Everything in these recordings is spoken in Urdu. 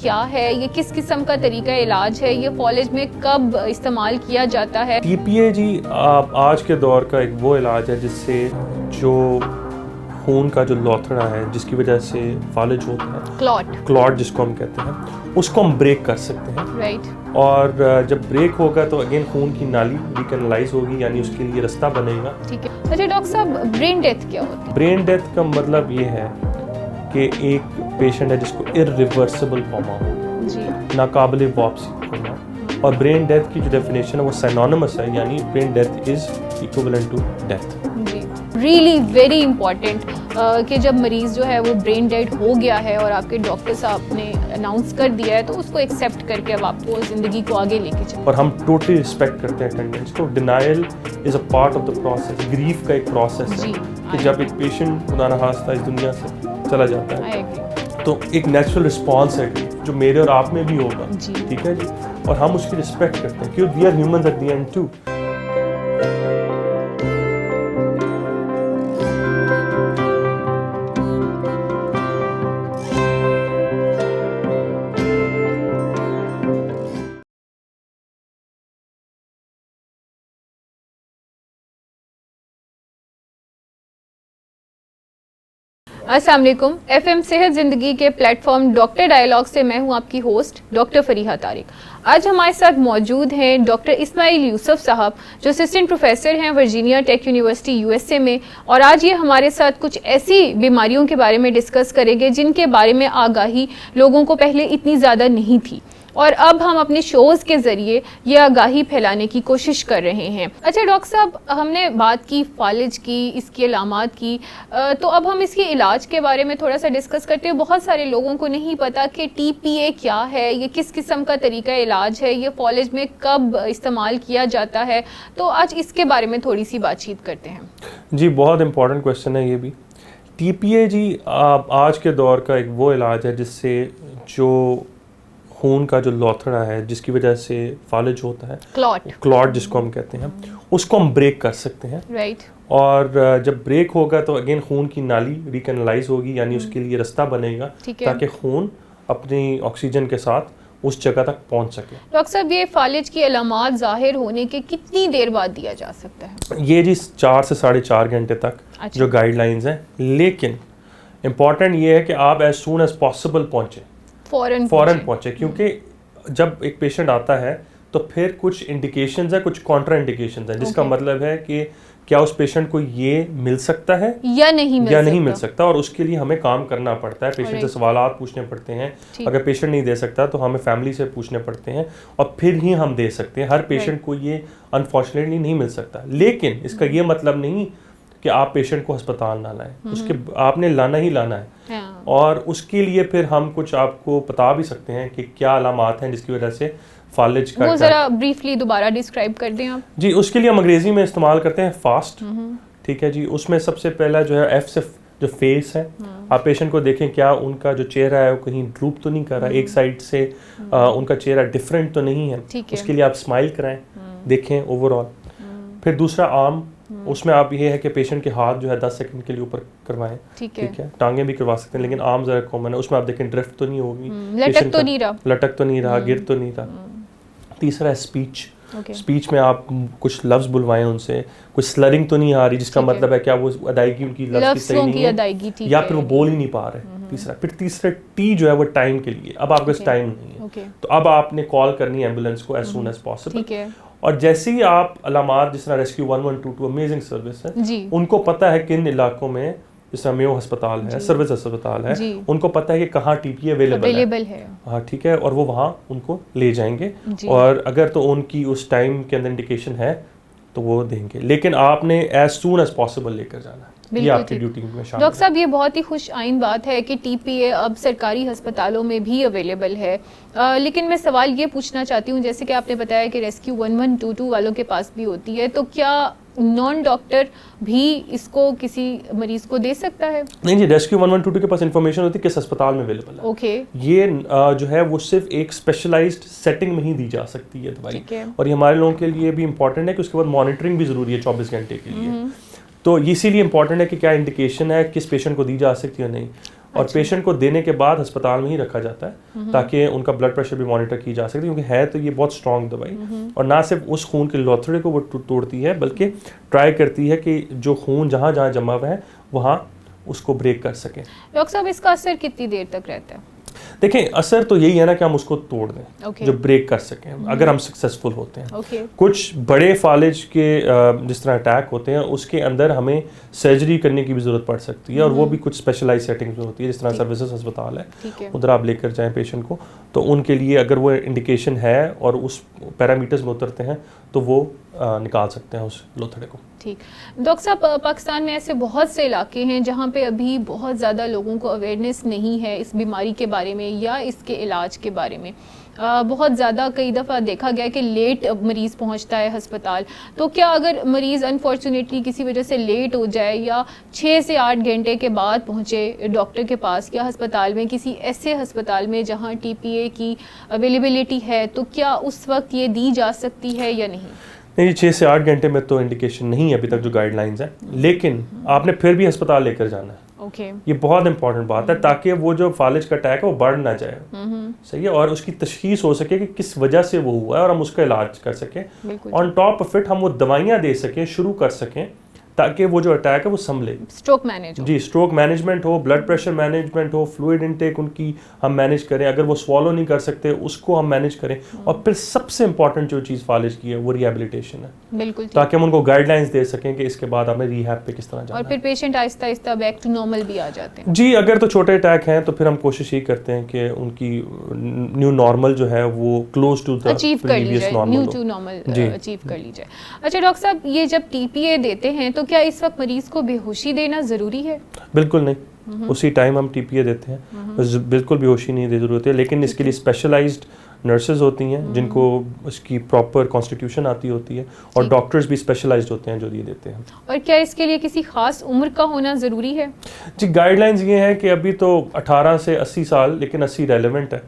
کیا ہے, یہ کس قسم کا طریقہ علاج ہے, یہ فالج میں کب استعمال کیا جاتا ہے؟ ٹی پی اے جی آج کے دور کا ایک وہ علاج ہے جس سے جو خون کا جو لوتھڑا ہے جس کی وجہ سے فالج ہوتا ہے, کلاٹ جس کو ہم کہتے ہیں, اس کو ہم بریک کر سکتے ہیں. رائٹ. اور جب بریک ہوگا تو اگین خون کی نالی ریکنلائز ہوگی, یعنی اس کے لیے رستہ بنے گا. ٹھیک ہے. اچھا ڈاکٹر صاحب, برین ڈیتھ کیا ہوتی ہے؟ برین ڈیتھ کا مطلب یہ ہے کہ ایک پیشنٹ ہے جس کو ارریورسبل کوما ہو, جی, ناقابل واپسی کوما. اور برین ڈیتھ کی جو ڈیفینیشن ہے وہ سینونیمس ہے, یعنی brain death is equivalent to death. جی, ریئلی ویری امپورٹنٹ کہ جب مریض جو ہے وہ برین ڈیڈ ہو گیا ہے اور آپ کے ڈاکٹر صاحب نے اناؤنس کر دیا ہے تو اس کو ایکسیپٹ کر کے اب آپ کو زندگی کو آگے لے کے چلیں. اور ہم ٹوٹلی رسپیکٹ کرتے ہیں اٹینڈنس کو. Denial is a part of the process. Grief کا ایک پروسیس ہے کہ جب ایک پیشنٹ خدا نخواستہ اس دنیا سے چلا جاتا ہے تو ایک نیچرل رسپانس ہے جو میرے اور آپ میں بھی ہوگا. ٹھیک ہے جی, اور ہم اس کی رسپیکٹ کرتے ہیں کیونکہ we are humans at the end too. السلام علیکم. ایف ایم صحت زندگی کے پلیٹ فارم ڈاکٹر ڈائلاگ سے میں ہوں آپ کی ہوسٹ ڈاکٹر فریحہ طارق. آج ہمارے ساتھ موجود ہیں ڈاکٹر اسماعیل یوسف صاحب جو اسسٹنٹ پروفیسر ہیں Virginia take university U S A میں, اور آج یہ ہمارے ساتھ کچھ ایسی بیماریوں کے بارے میں ڈسکس کریں گے جن کے بارے میں آگاہی لوگوں کو پہلے اتنی زیادہ نہیں تھی, اور اب ہم اپنے شوز کے ذریعے یہ آگاہی پھیلانے کی کوشش کر رہے ہیں. اچھا ڈاکٹر صاحب, ہم نے بات کی فالج کی, اس کی علامات کی, تو اب ہم اس کے علاج کے بارے میں تھوڑا سا ڈسکس کرتے ہیں. بہت سارے لوگوں کو نہیں پتا کہ ٹی پی اے کیا ہے, یہ کس قسم کا طریقہ علاج ہے, یہ فالج میں کب استعمال کیا جاتا ہے, تو آج اس کے بارے میں تھوڑی سی بات چیت کرتے ہیں. جی, بہت امپورٹنٹ کویشچن ہے یہ بھی. ٹی پی اے جی آج کے دور کا ایک وہ علاج ہے جس سے جو خون کا جو لوتھڑا ہے جس کی وجہ سے فالج ہوتا ہے, کلاٹ جس کو ہم کہتے ہیں, اس کو ہم بریک کر سکتے ہیں. رائٹ. اور جب بریک ہوگا تو اگین خون کی نالی ریکنلائز ہوگی, یعنی اس کے لیے رستہ بنے گا تاکہ خون اپنی آکسیجن کے ساتھ اس جگہ تک پہنچ سکے. ڈاکٹر صاحب, یہ فالج کی علامات ظاہر ہونے کے کتنی دیر بعد دیا جا سکتا ہے؟ یہ جی 4 سے 4.5 گھنٹے تک جو گائیڈ لائنز ہیں, لیکن امپورٹنٹ یہ ہے کہ آپ ایز سون ایز پاسبل پہنچیں, فوراً پہنچے, کیونکہ جب ایک پیشنٹ آتا ہے تو پھر کچھ انڈیکیشنز ہیں, کچھ کانٹرا انڈیکیشنز ہیں, جس کا مطلب ہے کہ کیا اس پیشنٹ کو یہ مل سکتا ہے یا نہیں مل سکتا, اور اس کے لیے ہمیں کام کرنا پڑتا ہے. پیشنٹ سے سوالات پوچھنے پڑتے ہیں, اگر پیشنٹ نہیں دے سکتا تو ہمیں فیملی سے پوچھنے پڑتے ہیں, اور پھر ہی ہم دے سکتے ہیں. ہر پیشنٹ کو یہ انفارچونیٹلی نہیں مل سکتا, لیکن اس کا یہ مطلب نہیں کہ آپ پیشنٹ کو ہسپتال نہ لائیں. اس کے آپ نے لانا ہی لانا ہے, اور اس کے لیے پھر ہم کچھ آپ کو بتا بھی سکتے ہیں کہ کیا علامات ہیں جس کی وجہ سے فالج کا. وہ ذرا بریفلی دوبارہ ڈسکرائب کر دیں آپ. جی, اس کے لیے ہم انگریزی میں استعمال کرتے ہیں فاسٹ. ٹھیک ہے جی, اس میں سب سے پہلا جو ہے ایف سے جو فیس ہے, آپ پیشنٹ کو دیکھیں کیا ان کا جو چہرہ ہے وہ کہیں ڈروپ تو نہیں کر رہا, ایک سائڈ سے ان کا چہرہ ڈفرینٹ تو نہیں ہے. اس کے لیے آپ اسمائل کرائیں, دیکھیں اوور آل. پھر دوسرا آرم, اس میں آپ یہ ہے کہ پیشنٹ کے ہاتھ جو ہے 10 سیکنڈ کے لیے اوپر کروائیں. ٹھیک ہے, ٹانگیں بھی کروا سکتے ہیں, لیکن آرم ذرا کامن ہے. اس میں آپ دیکھیں ڈرفٹ تو نہیں ہوگی, لٹک تو نہیں رہا, گر تو نہیں رہا. تیسرا ہے اسپیچ. اسپیچ میں آپ کچھ لفظ بلوائیں ان سے, کچھ سلرنگ تو نہیں آ رہی, جس کا مطلب ہے کیا وہ ادائیگی ان کی لفظ کی صحیح نہیں ہے, یا پھر وہ بول ہی نہیں پا رہے. تیسرا, پھر تیسرا ٹی جو ہے وہ ٹائم کے لیے. اب آپ کے پاس ٹائم نہیں ہے تو اب آپ نے کال کرنی ہے ایمبولینس کو ایز سون ایز پاسبل. اور جیسے ہی آپ علامات, جس طرح ریسکیو 112 امیزنگ سروس ہے, ان کو پتہ ہے کن علاقوں میں, جس طرح میو ہسپتال ہے, سروس ہسپتال ہے, ان کو پتہ ہے کہ کہاں ٹی پی اویلیبل ہے. ہاں ٹھیک ہے, اور وہ وہاں ان کو لے جائیں گے, اور اگر تو ان کی اس ٹائم کے اندر انڈیکیشن ہے تو وہ دیں گے, لیکن آپ نے ایز سون ایز پاسبل لے کر جانا ہے. یہ آپ کی ڈیوٹی میں شامل ہے. ڈاکٹر صاحب, یہ بہت ہی خوش آئند بات ہے کہ ٹی پی اے اب سرکاری ہسپتالوں میں بھی اویلیبل ہے, لیکن میں سوال یہ پوچھنا چاہتی ہوں, جیسے کہ آپ نے بتایا کہ ریسکیو 1122 والوں کے پاس بھی ہوتی ہے, تو کیا نان ڈاکٹر بھی اس کو کسی مریض کو دے سکتا ہے؟ نہیں جی, ریسکیو 1122 کے پاس انفارمیشن ہوتی ہے کس ہسپتال میں اویلیبل ہے. اوکے, یہ جو ہے وہ صرف ایک اسپیشلائزڈ سیٹنگ میں ہی دی جا سکتی ہے دوائی, اور یہ ہمارے لوگوں کے لیے بھی امپورٹنٹ ہے کہ اس کے بعد مانیٹرنگ بھی ضروری ہے 24 گھنٹے کے لیے. تو اسی لیے امپورٹنٹ ہے کہ کیا انڈیکیشن ہے, کس پیشنٹ کو دی جا سکتی ہے نہیں. اور پیشنٹ کو دینے کے بعد ہسپتال میں ہی رکھا جاتا ہے تاکہ ان کا بلڈ پریشر بھی مانیٹر کی جا سکتی ہے، کیونکہ ہے تو یہ بہت اسٹرانگ دوائی، اور نہ صرف اس خون کے لوتھڑے کو وہ توڑتی ہے بلکہ ٹرائی کرتی ہے کہ جو خون جہاں جہاں جمع ہوا ہے وہاں اس کو بریک کر سکیں. ڈاکٹر صاحب اس کا اثر کتنی دیر تک رہتا ہے؟ دیکھیں اثر تو یہی ہے نا کہ ہم اس کو توڑ دیں، جو بریک کر سکیں اگر ہم سکسیزفل ہوتے ہیں. کچھ بڑے فالج کے جس طرح اٹیک ہوتے ہیں اس کے اندر ہمیں سرجری کرنے کی بھی ضرورت پڑ سکتی ہے، اور وہ بھی کچھ اسپیشلائز سیٹنگز میں ہوتی ہے، جس طرح سروسز ہسپتال ہے ادھر آپ لے کر جائیں پیشنٹ کو، تو ان کے لیے اگر وہ انڈیکیشن ہے اور اس پیرامیٹرز میں اترتے ہیں تو وہ نکال سکتے ہیں اس لوتھڑے کو. ٹھیک. ڈاکٹر صاحب پاکستان میں ایسے بہت سے علاقے ہیں جہاں پہ ابھی بہت زیادہ لوگوں کو اویئرنیس نہیں ہے اس بیماری کے بارے میں یا اس کے علاج کے بارے میں. بہت زیادہ کئی دفعہ دیکھا گیا کہ لیٹ مریض پہنچتا ہے ہسپتال، تو کیا اگر مریض انفارچونیٹلی کسی وجہ سے لیٹ ہو جائے یا 6 سے 8 گھنٹے کے بعد پہنچے ڈاکٹر کے پاس یا ہسپتال میں، کسی ایسے ہسپتال میں جہاں ٹی پی اے کی اویلیبلٹی ہے، تو کیا اس وقت یہ دی جا سکتی ہے یا نہیں؟ نہیں، 6 سے 8 گھنٹے میں تو انڈیکیشن نہیں ہے ابھی تک جو گائیڈ لائنز ہیں، لیکن آپ نے پھر بھی ہسپتال لے کر جانا ہے. یہ بہت امپورٹنٹ بات ہے تاکہ وہ جو فالج کا اٹیک ہے وہ بڑھ نہ جائے. صحیح ہے، اور اس کی تشخیص ہو سکے کہ کس وجہ سے وہ ہوا ہے اور ہم اس کا علاج کر سکیں. آن ٹاپ آف اٹ ہم وہ دوائیاں دے سکیں، شروع کر سکیں تاکہ وہ جو اٹیک ہے وہ سنبھلے. اسٹروک مینج جی، اسٹروک مینجمنٹ ہو، بلڈ پریشر مینجمنٹ ہو، فلوئڈ انٹیک ان کی ہم مینیج کریں، اگر وہ سوالو نہیں کر سکتے اس کو ہم مینیج کریں. اور پھر سب سے امپورٹنٹ جو چیز فالج کی ہے وہ ریہیبلیٹیشن ہے. بالکل. تاکہ ہم ان کو گائیڈ لائنس دے سکیں کہ اس کے بعد ہمیں ریہیب پہ کس طرح جانا ہے. اور پھر پیشنٹ آہستہ آہستہ بیک ٹو نارمل بھی آ جاتے ہیں. جی، اگر تو چھوٹے اٹیک ہیں تو پھر ہم کوشش یہ کرتے ہیں کہ ان کی نیو نارمل جو ہے وہ کلوز ٹو دا اچیو کر لی جائے، نیو ٹو نارمل اچیو کر لی جائے. اچھا ڈاکٹر صاحب، یہ جب ٹی پی اے دیتے ہیں تو کیا اس وقت مریض کو بے ہوشی دینا ضروری ہے؟ بالکل نہیں، اسی ٹائم ہم ٹی پی اے دیتے ہیں، بالکل بے ہوشی نہیں ضرورت ہے، لیکن اس کے لیے اسپیشلائزڈ نرسز ہوتی ہیں جن کو اس کی پراپر کانسٹیٹیوشن آتی ہوتی ہے، اور ڈاکٹرز بھی اسپیشلائزڈ ہوتے ہیں جو یہ دیتے ہیں. اور کیا اس کے لیے کسی خاص عمر کا ہونا ضروری ہے؟ جی، گائیڈ لائنز یہ ہیں کہ ابھی تو 18 سے 80 سال، لیکن 80 ریلیونٹ ہے.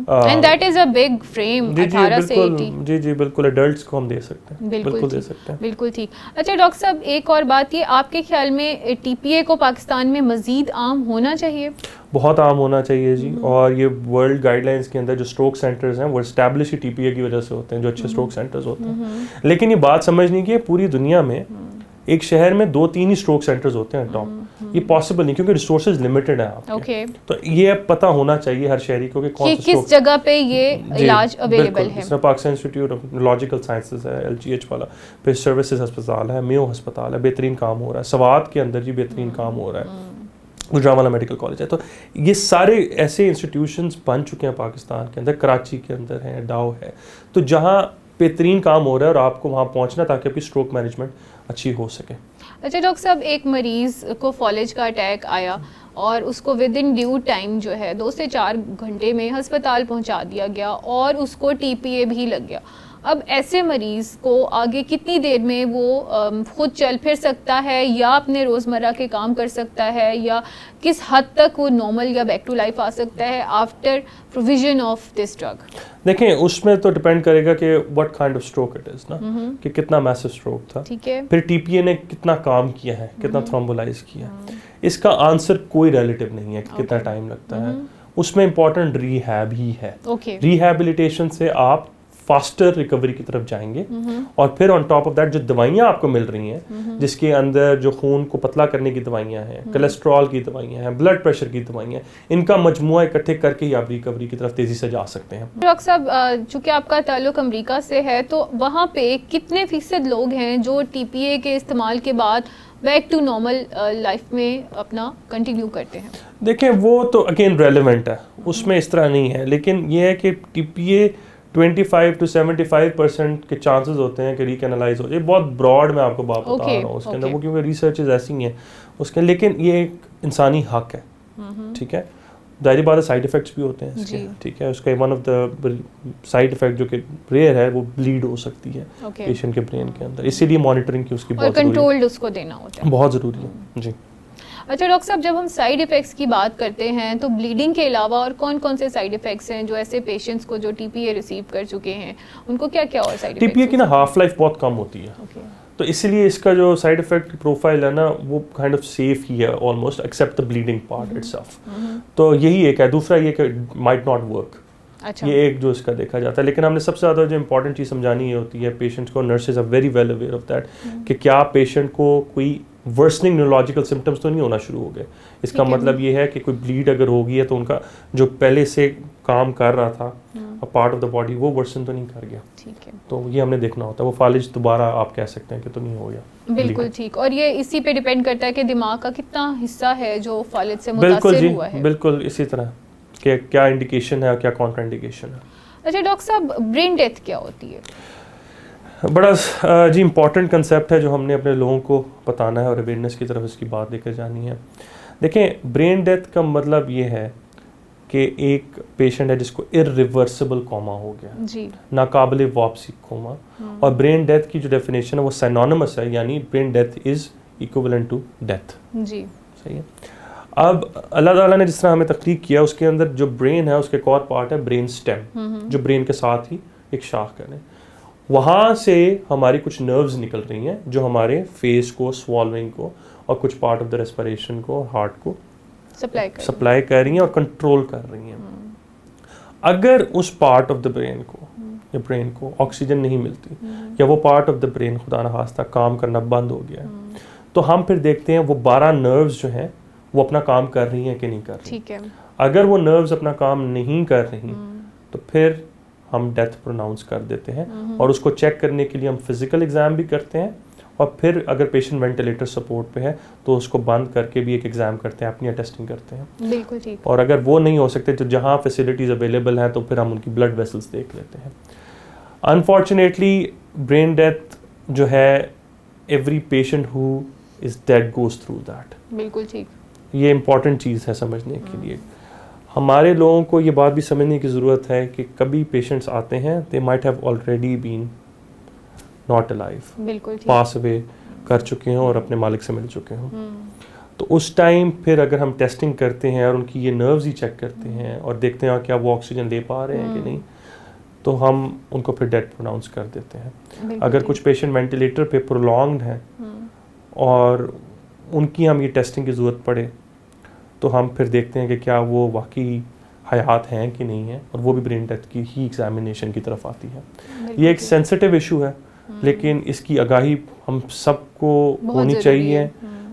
And that is a big frame. 18 سے 80. جی جی بالکل، ایڈلٹس کو ہم دے سکتے ہیں، بالکل دے سکتے ہیں. بالکل ٹھیک. اچھا ڈاکٹر صاحب، ایک اور بات، یہ آپ کے خیال میں ٹی پی اے کو پاکستان میں مزید عام ہونا چاہیے؟ بہت عام ہونا چاہیے جی. اور یہ ورلڈ گائیڈ لائنس کے اندر جو اسٹروک سینٹرز ہیں وہ اسٹیبلش ٹی پی اے کی وجہ سے ہوتے ہیں، جو اچھے اسٹروک سینٹرز ہوتے ہیں. لیکن یہ بات سمجھنی کہ پوری دنیا میں ایک شہر میں 2-3 ہی اسٹروک سینٹرز ہوتے ہیں ٹاپ. یہ پاسبل نہیں کیونکہ ریسورسز لمیٹڈ ہیں آپ کے. تو یہ پتہ ہونا چاہیے ہر شہری کو کہ کس جگہ پہ یہ علاج اویلیبل ہے. جس میں Pakistan institute of logical sciences ہے، LGH والا، پھر سروسز ہسپتال ہے، میو ہسپتال ہے، بہترین کام ہو رہا ہے. سوات کے اندر جی بہترین کام ہو رہا ہے، گجرانوالہ میڈیکل کالج ہے. تو یہ سارے ایسے انسٹیٹیوشنز بن چکے ہیں پاکستان کے اندر، کراچی کے اندر ہیں، ڈاؤ ہے، تو جہاں بہترین کام ہو رہا ہے اور آپ کو وہاں پہنچنا تاکہ آپ کی اسٹروک مینجمنٹ اچھی ہو سکے. اچھا ڈاکٹر صاحب، ایک مریض کو فالج کا اٹیک آیا اور اس کو ود ان ڈیو ٹائم جو ہے 2 سے 4 گھنٹے میں ہسپتال پہنچا دیا گیا اور اس کو ٹی پی اے بھی لگ گیا. اب ایسے مریض کو آگے کتنی دیر میں وہ خود چل پھر سکتا ہے یا اپنے روزمرہ کے کام کر سکتا ہے، یا کس حد تک وہ نارمل یا بیک ٹو لائف آ سکتا ہے after provision of this drug? دیکھیں اس میں تو ڈپینڈ کرے گا کہ what kind of stroke it is نا، کہ کتنا میسو اسٹروک تھا، ٹھیک ہے، پھر ٹی پی اے نے کتنا کام کیا ہے، کتنا تھرومبولائز کیا ہے. اس کا آنسر کوئی ریلیٹیو نہیں ہے کہ کتنا ٹائم لگتا ہے. اس میں امپورٹنٹ ریہیب ہی ہے. ریہیبلیٹیشن سے آپ فاسٹر ریکوری کی طرف جائیں گے، اور پھر آن ٹاپ آف دیٹ جو دوائیاں آپ کو مل رہی ہیں، جس کے اندر جو خون کو پتلا کرنے کی دوائیاں ہیں، کولیسٹرول کی دوائیاں ہیں، بلڈ پریشر کی دوائیاں ہیں، ان کا مجموعہ اکٹھے کر کے ہی آپ ریکوری کی طرف تیزی سے جا سکتے ہیں. ڈاکٹر صاحب، چونکہ آپ کا تعلق امریکہ سے ہے، تو وہاں پہ کتنے فیصد لوگ ہیں جو ٹی پی اے کے استعمال کے بعد بیک ٹو نارمل لائف میں اپنا کنٹینیو کرتے ہیں؟ دیکھیں وہ تو اگین ریلیونٹ ہے، اس میں اس طرح نہیں ہے، لیکن یہ ہے کہ ٹی پی اے 25 to 75% کے چانسز ہوتے ہیں کہ ریکینالائز ہو جائے. بہت براڈ میں آپ کو بات بتا رہا ہوں اس کے اندر، وہ کیونکہ ریسرچز ایسی ہیں اس کے، لیکن یہ ایک انسانی حق ہے. ٹھیک ہے، ظاہری بات ہے سائڈ افیکٹس بھی ہوتے ہیں اس کے. ٹھیک ہے، اس کا one of the side effect جو کہ ریئر ہے وہ بلیڈ ہو سکتی ہے پیشنٹ کے برین کے اندر، اسی لیے مانیٹرنگ کی اس کی بہت کنٹرولڈ اس کو دینا ہوتا ہے، بہت ضروری ہے. جی. اچھا ڈاکٹر صاحب، جب ہم سائیڈ ایفیکٹس کی بات کرتے ہیں تو بلیڈنگ کے علاوہ اور کون کون سے سائیڈ ایفیکٹس ہیں جو ایسے پیشنٹس کو جو ٹی پی اے ریسیو کر چکے ہیں ان کو کیا کیا اور سائیڈ ایفیکٹس؟ ٹی پی اے کی نا ہاف لائف بہت کم ہوتی ہے، تو تو اسی لیے اس کا جو سائڈ افیکٹ پروفائل ہے نا وہ کائنڈ آف سیف ہی ہے almost accept the bleeding part itself. تو یہی ایک ہے. دوسرا یہ کہ مائٹ ناٹ ورک, یہ ایک جو اس کا دیکھا جاتا ہے. لیکن ہم نے سب سے زیادہ جو امپورٹنٹ چیز سمجھانی یہ ہوتی ہے پیشنٹس کو, nurses are very well aware of that, کہ کیا پیشنٹ کو کوئی ورسننگ نیورولوجیکل سمٹمس تو نہیں ہونا شروع ہو گئے. اس کا مطلب یہ ہے کہ کوئی بلیڈ اگر ہو گئی ہے تو ان کا جو پہلے سے کام کر رہا تھا پارٹ آف دا باڈی وہ ورسن تو نہیں کر گیا. تو یہ ہم نے دیکھنا ہوتا ہے. وہ فالج دوبارہ آپ کہہ سکتے ہیں کہ تو نہیں ہو گیا. بالکل ٹھیک. اور یہ اسی پہ ڈیپینڈ کرتا ہے کہ دماغ کا کتنا حصہ ہے جو فالج سے متاثر ہوا ہے. بالکل اسی طرح کہ کیا انڈیکیشن ہے اور کیا کانٹرا انڈیکیشن ہے. اچھا ڈاکٹر صاحب, برین ڈیتھ کیا ہوتی ہے؟ بڑا جی امپورٹنٹ کنسیپٹ ہے جو ہم نے اپنے لوگوں کو بتانا ہے اور اویئرنیس کی طرف اس کی بات لے کر جانی ہے. دیکھیں, برین ڈیتھ کا مطلب یہ ہے کہ ایک پیشنٹ ہے جس کو ارریورسبل کوما ہو گیا, جی, ناقابل واپسی کوما. اور برین ڈیتھ کی جو ڈیفینیشن ہے وہ سینونیمس ہے, یعنی brain death is equivalent to death. جی, صحیح ہے. اب اللہ تعالیٰ نے جس طرح ہمیں تخلیق کیا اس کے اندر جو برین ہے اس کے ایک اور پارٹ ہے برین اسٹیم, جو برین کے ساتھ ہی ایک شاخ ہے. وہاں سے ہماری کچھ نروز نکل رہی ہیں جو ہمارے فیس کو, سوالوئنگ کو اور کچھ پارٹ آف دا ریسپریشن کو, ہارٹ کو سپلائی کر رہی ہیں اور کنٹرول کر رہی ہیں. اگر اس پارٹ آف دا برین کو یا برین کو آکسیجن نہیں ملتی یا وہ پارٹ آف دا برین خدا نخواستہ کام کرنا بند ہو گیا تو ہم پھر دیکھتے ہیں وہ 12 نروز جو ہیں وہ اپنا کام کر رہی ہیں کہ نہیں کر رہی. اگر وہ نروز اپنا کام نہیں کر رہی تو پھر ہم ڈیتھ پروناؤنس کر دیتے ہیں. اور اس کو چیک کرنے کے لیے ہم فزیکل ایگزام بھی کرتے ہیں, اور پھر اگر پیشنٹ وینٹیلیٹر سپورٹ پہ ہے تو اس کو بند کر کے بھی ایک ایگزام کرتے ہیں, اپنی ٹیسٹنگ کرتے ہیں. بالکل ٹھیک. اور اگر وہ نہیں ہو سکتے تو جہاں فیسلٹیز اویلیبل ہیں تو پھر ہم ان کی بلڈ ویسلس دیکھ لیتے ہیں. انفارچونیٹلی برین ڈیتھ جو ہے every patient who is dead goes through that. بالکل ٹھیک. یہ امپورٹنٹ چیز ہے سمجھنے کے لیے. ہمارے لوگوں کو یہ بات بھی سمجھنے کی ضرورت ہے کہ کبھی پیشنٹس آتے ہیں they might have already been not alive, بالکل پاس اوے کر چکے ہیں اور اپنے مالک سے مل چکے ہوں. تو اس ٹائم پھر اگر ہم ٹیسٹنگ کرتے ہیں اور ان کی یہ نروز ہی چیک کرتے ہیں اور دیکھتے ہیں کیا وہ آکسیجن لے پا رہے ہیں کہ نہیں, تو ہم ان کو پھر ڈیتھ پروناؤنس کر دیتے ہیں. اگر کچھ پیشنٹ وینٹیلیٹر پہ پرولونگڈ ہیں اور ان کی ہم یہ ٹیسٹنگ کی ضرورت پڑے تو ہم پھر دیکھتے ہیں کہ کیا وہ واقعی حیات ہیں کہ نہیں ہیں, اور وہ بھی برین ڈیتھ کی ہی ایگزامینیشن کی طرف آتی ہے. یہ ایک سینسٹیو ایشو ہے لیکن اس کی آگاہی ہم سب کو ہونی چاہیے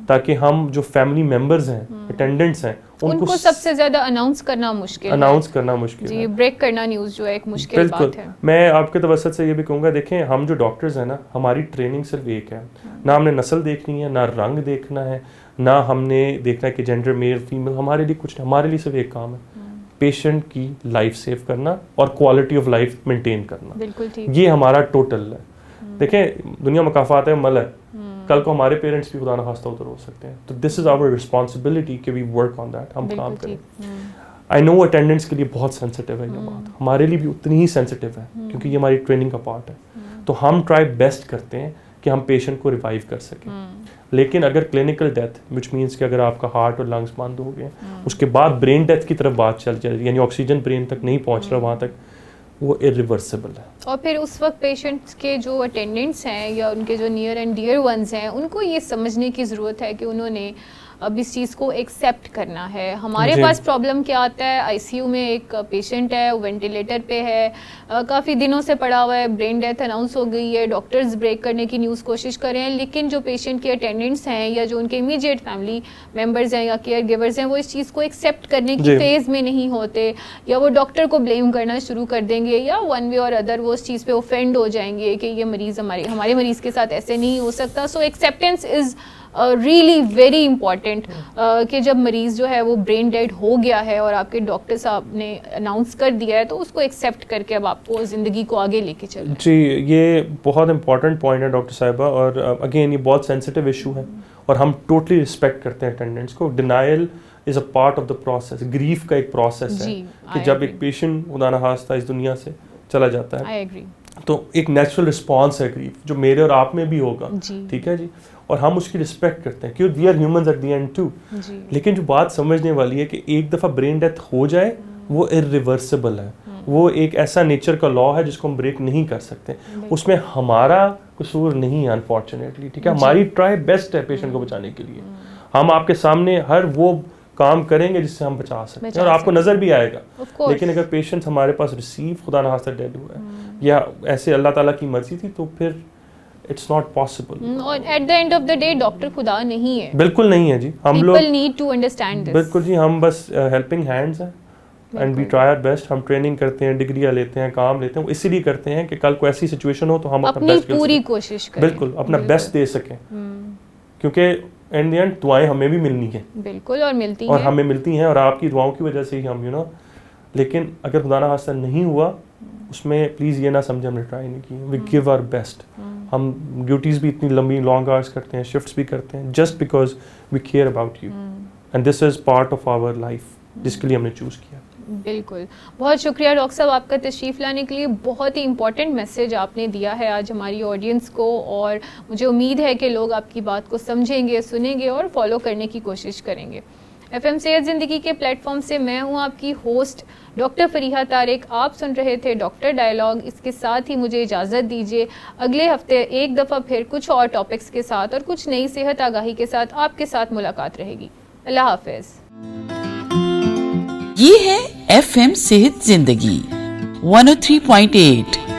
تاکہ ہم جو فیملی ممبرز ہیں, اٹینڈنٹس ہیں, ان کو سب سے زیادہ اناؤنس کرنا مشکل جی, بریک کرنا نیوز جو ہے ایک مشکل بات ہے. میں آپ کے توسط سے یہ بھی کہوں گا, دیکھیں ہم جو ڈاکٹرز ہیں نا, ہماری ٹریننگ صرف ایک ہے, نہ ہم نے نسل دیکھنی ہے, نہ رنگ دیکھنا ہے, نہ ہم نے دیکھنا ہے کہ جینڈر میل فیمیل, ہمارے لیے کچھ نہیں. ہمارے لیے صرف ایک کام ہے, پیشنٹ کی لائف سیو کرنا اور کوالٹی آف لائف مینٹین کرنا. بالکل ٹھیک. یہ ہمارا ٹوٹل ہے. دیکھیں دنیا مکافات ہے, مل ہے, کل کو ہمارے پیرنٹس بھی خدا نخواستہ ادھر ہو سکتے ہیں. تو دس از آور رسپانسبلٹی کہ وی ورک آن دیٹ, ہم کام کریں. آئی نو اٹینڈنٹس کے لیے بہت سینسٹیو ہے یہ بات, ہمارے لیے بھی اتنی ہی سینسٹیو ہے کیونکہ یہ ہماری ٹریننگ کا پارٹ ہے. تو ہم ٹرائی بیسٹ کرتے ہیں کہ ہم پیشنٹ کو ریوائیو کر سکیں. لیکن اگر کلینکل ڈیتھ وچ مینس کہ اگر آپ کا ہارٹ اور لنگس بند ہو گئے, اس کے بعد برین ڈیتھ کی طرف بات چل جائے, یعنی آکسیجن برین تک نہیں پہنچ رہا وہاں تک, وہ irreversible ہے. اور پھر اس وقت پیشنٹس کے جو اٹینڈنٹس ہیں یا ان کے جو نیئر اینڈ ڈیئر ونز ہیں, ان کو یہ سمجھنے کی ضرورت ہے کہ انہوں نے اب اس چیز کو ایکسیپٹ کرنا ہے. ہمارے پاس پرابلم کیا آتا ہے, آئی سی یو میں ایک پیشنٹ ہے, وینٹیلیٹر پہ ہے, کافی دنوں سے پڑا ہوا ہے, برین ڈیتھ اناؤنس ہو گئی ہے, ڈاکٹرز بریک کرنے کی نیوز کوشش کر رہے ہیں, لیکن جو پیشنٹ کے اٹینڈنٹس ہیں یا جو ان کے امیجیٹ فیملی ممبرز ہیں یا کیئر گیورز ہیں, وہ اس چیز کو ایکسیپٹ کرنے کی فیز میں نہیں ہوتے, یا وہ ڈاکٹر کو بلیم کرنا شروع کر دیں گے, یا ون وے اور ادر وہ اس چیز پہ اوفینڈ ہو جائیں گے کہ یہ مریض ہمارے مریض کے ساتھ ایسے نہیں ہو سکتا. So acceptance is really very important کہ جب مریض جو ہے وہ برین ڈیڈ ہو گیا ہے اور آپ کے ڈاکٹر صاحب نے اناؤنس کر دیا ہے, تو اس کو ایکسیپٹ کر کے اب آپ کو زندگی کو آگے لے کے چلنا. جی, یہ بہت امپورٹنٹ پوائنٹ ہے ڈاکٹر صاحبہ, اور اگین یہ بہت سینسٹیو ایشو ہے اور ہم ٹوٹلی رسپیکٹ کرتے ہیں اٹینڈنٹس کو. Denial is a part of the process, grief کا ایک پروسیس ہے کہ جب ایک پیشنٹ خدا نخواستہ اس دنیا سے چلا جاتا ہے تو ایک نیچرل رسپانس ہے گریف, جو میرے اور آپ میں بھی ہوگا. ٹھیک ہے جی, اور ہم اس کی رسپیکٹ کرتے ہیں کیونکہ we are humans at the end too. لیکن جو بات سمجھنے والی ہے کہ ایک دفعہ برین ڈیتھ ہو جائے وہ irreversible ہے, وہ ایک ایسا نیچر کا لا ہے جس کو ہم بریک نہیں کر سکتے. اس میں ہمارا قصور نہیں ہے انفارچونیٹلی. ٹھیک ہے, ہماری ٹرائی بیسٹ ہے پیشنٹ کو بچانے کے لیے. ہم آپ کے سامنے ہر وہ کام کریں گے جس سے ہم بچا سکتے ہیں, اور آپ کو نظر بھی آئے گا. لیکن اگر پیشنٹ ہمارے پاس ریسیو خدا نخواستہ ڈیڈ ہوا ہے یا ایسے اللہ تعالیٰ کی مرضی تھی, تو پھر اٹس ناٹ پاسبل. اور at the end of the day doctor خدا نہیں ہے. بالکل نہیں ہے جی. ہم لوگ people need to understand this. بالکل جی, ہم بس ہیلپنگ ہینڈز ہیں and we try our best. ہم ٹریننگ کرتے ہیں, ڈگریاں لیتے ہیں, کام لیتے ہیں, وہ اسی لیے کرتے ہیں کہ کل کو ایسی سچویشن ہو تو ہم اپنا بیسٹ پوری کوشش کریں, بالکل اپنا بیسٹ دے سکیں. کیونکہ اینڈ دی اینڈ دعائیں ہمیں بھی ملنی ہیں. بالکل, اور ملتی ہیں, اور ہمیں ملتی ہیں, اور آپ کی دعاؤں کی وجہ سے ہی ہم لیکن اگر خدا نخواستہ نہیں ہوا اس میں پلیز یہ نہ سمجھیں ہم نے ٹرائی نہیں کی. وی گیو آور بیسٹ. ہم ڈیوٹیز بھی اتنی لمبی لانگ آورس کرتے ہیں, شفٹس بھی کرتے ہیں, just because we care about you and this is part of our life جس کے لیے ہم نے چوز کیا. بالکل, بہت شکریہ ڈاکٹر صاحب آپ کا تشریف لانے کے لیے. بہت ہی امپورٹنٹ میسج آپ نے دیا ہے آج ہماری آڈینس کو, اور مجھے امید ہے کہ لوگ آپ کی بات کو سمجھیں گے, سنیں گے اور فالو کرنے کی کوشش کریں گے. ایف ایم صحت زندگی کے پلیٹ فارم سے میں ہوں آپ کی ہوسٹ ڈاکٹر فریحہ طارق. آپ سن رہے تھے ڈاکٹر ڈائلاگ. اس کے ساتھ ہی مجھے اجازت دیجیے, اگلے ہفتے ایک دفعہ پھر کچھ اور ٹاپکس کے ساتھ اور کچھ نئی صحت آگاہی کے ساتھ آپ کے ساتھ ملاقات رہے گی. اللہ حافظ. یہ ہے ایف ایم صحت زندگی 103.8.